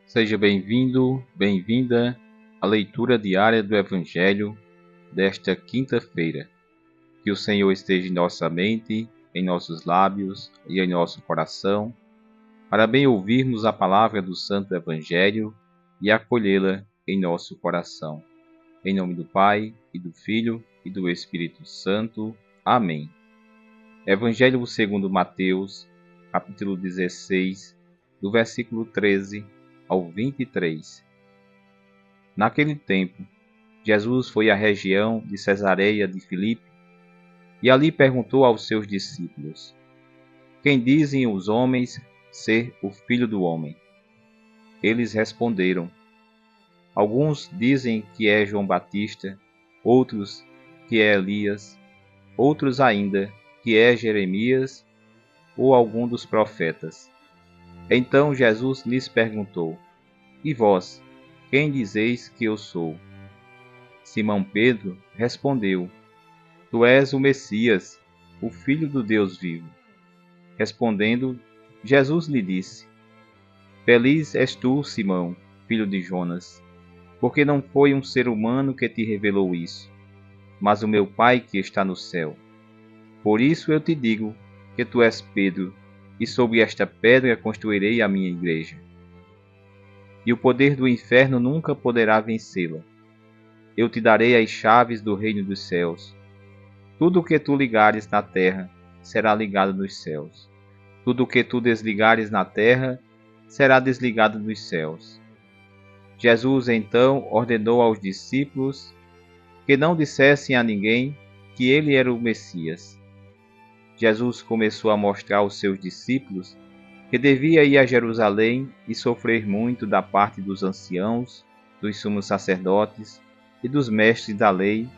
Seja bem-vindo, bem-vinda à leitura diária do Evangelho desta quinta-feira. Que o Senhor esteja em nossa mente, em nossos lábios e em nosso coração, para bem ouvirmos a palavra do Santo Evangelho e acolhê-la em nosso coração. Em nome do Pai, e do Filho, e do Espírito Santo. Amém. Evangelho segundo Mateus, capítulo 16, do versículo 13 ao 23. Naquele tempo, Jesus foi à região de Cesareia de Filipe e ali perguntou aos seus discípulos: Quem dizem os homens ser o Filho do Homem? Eles responderam: Alguns dizem que é João Batista, outros que é Elias, outros ainda que é Jeremias ou algum dos profetas. Então Jesus lhes perguntou: E vós, quem dizeis que eu sou? Simão Pedro respondeu: Tu és o Messias, o Filho do Deus vivo. Respondendo, Jesus lhe disse: Feliz és tu, Simão, filho de Jonas, porque não foi um ser humano que te revelou isso, mas o meu Pai que está no céu. Por isso eu te digo que tu és Pedro, e sobre esta pedra construirei a minha igreja. E o poder do inferno nunca poderá vencê-la. Eu te darei as chaves do reino dos céus. Tudo o que tu ligares na terra será ligado nos céus. Tudo o que tu desligares na terra será desligado nos céus. Jesus então ordenou aos discípulos que não dissessem a ninguém que ele era o Messias. Jesus começou a mostrar aos seus discípulos que devia ir a Jerusalém e sofrer muito da parte dos anciãos, dos sumos sacerdotes e dos mestres da lei,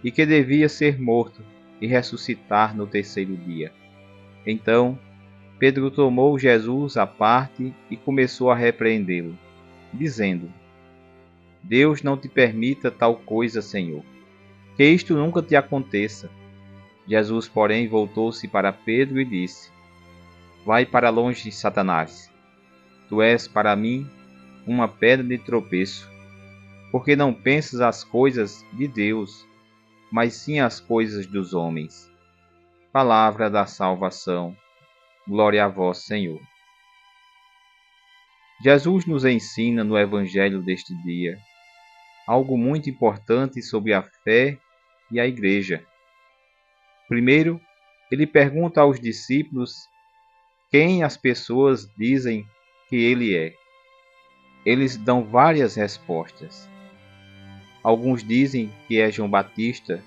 e que devia ser morto e ressuscitar no terceiro dia. Então, Pedro tomou Jesus à parte e começou a repreendê-lo, dizendo: Deus não te permita tal coisa, Senhor, que isto nunca te aconteça. Jesus, porém, voltou-se para Pedro e disse: Vai para longe, Satanás. Tu és para mim uma pedra de tropeço, porque não pensas as coisas de Deus, mas sim as coisas dos homens. Palavra da salvação. Glória a vós, Senhor. Jesus nos ensina no Evangelho deste dia algo muito importante sobre a fé e a Igreja. Primeiro, ele pergunta aos discípulos quem as pessoas dizem que ele é. Eles dão várias respostas. Alguns dizem que é João Batista,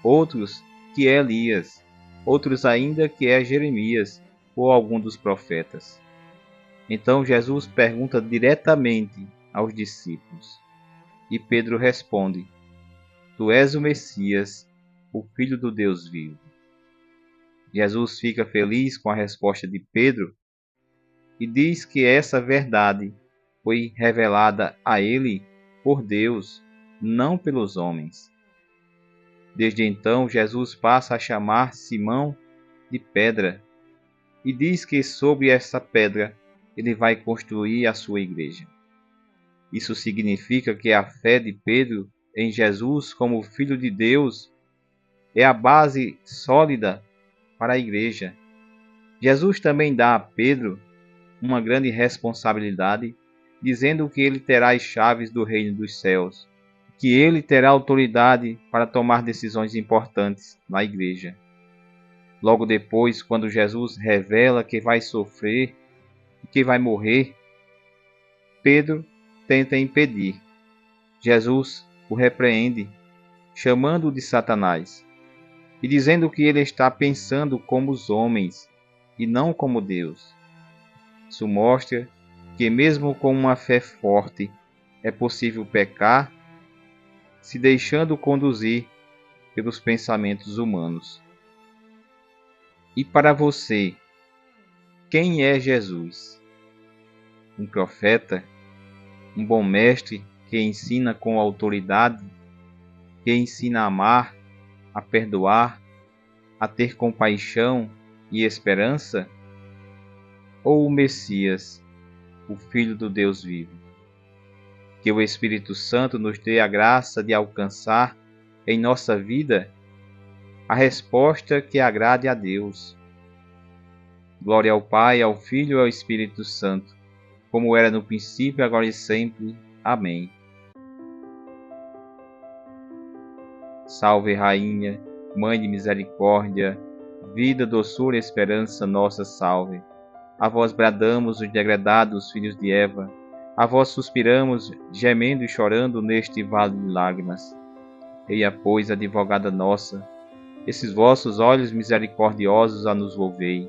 outros que é Elias, outros ainda que é Jeremias ou algum dos profetas. Então Jesus pergunta diretamente aos discípulos. E Pedro responde: Tu és o Messias, o Filho do Deus vivo. Jesus fica feliz com a resposta de Pedro e diz que essa verdade foi revelada a ele por Deus, não pelos homens. Desde então, Jesus passa a chamar Simão de pedra e diz que sobre essa pedra ele vai construir a sua igreja. Isso significa que a fé de Pedro em Jesus como Filho de Deus é a base sólida para a igreja. Jesus também dá a Pedro uma grande responsabilidade, dizendo que ele terá as chaves do reino dos céus, que ele terá autoridade para tomar decisões importantes na igreja. Logo depois, quando Jesus revela que vai sofrer e que vai morrer, Pedro tenta impedir. Jesus o repreende, chamando-o de Satanás, e dizendo que ele está pensando como os homens e não como Deus. Isso mostra que mesmo com uma fé forte é possível pecar, se deixando conduzir pelos pensamentos humanos. E para você, quem é Jesus? Um profeta? Um bom mestre que ensina com autoridade, que ensina a amar, a perdoar, a ter compaixão e esperança? Ou o Messias, o Filho do Deus vivo. Que o Espírito Santo nos dê a graça de alcançar em nossa vida a resposta que agrade a Deus. Glória ao Pai, ao Filho e ao Espírito Santo, como era no princípio, agora e sempre. Amém. Salve, Rainha, Mãe de misericórdia, vida, doçura e esperança, nossa salve. A vós bradamos os degredados filhos de Eva, a vós suspiramos, gemendo e chorando neste vale de lágrimas. Eia, pois, advogada nossa, esses vossos olhos misericordiosos a nos volvei,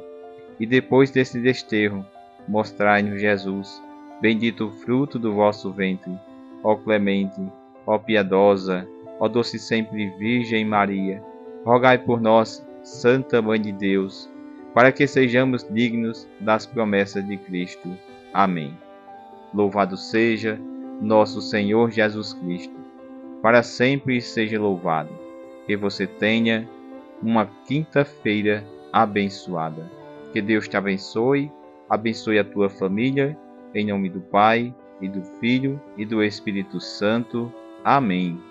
e depois desse desterro, mostrai-nos Jesus, bendito o fruto do vosso ventre. Ó clemente, ó piedosa, ó doce sempre Virgem Maria, rogai por nós, Santa Mãe de Deus, para que sejamos dignos das promessas de Cristo. Amém. Louvado seja nosso Senhor Jesus Cristo, para sempre seja louvado. Que você tenha uma quinta-feira abençoada. Que Deus te abençoe, abençoe a tua família, em nome do Pai, e do Filho, e do Espírito Santo. Amém.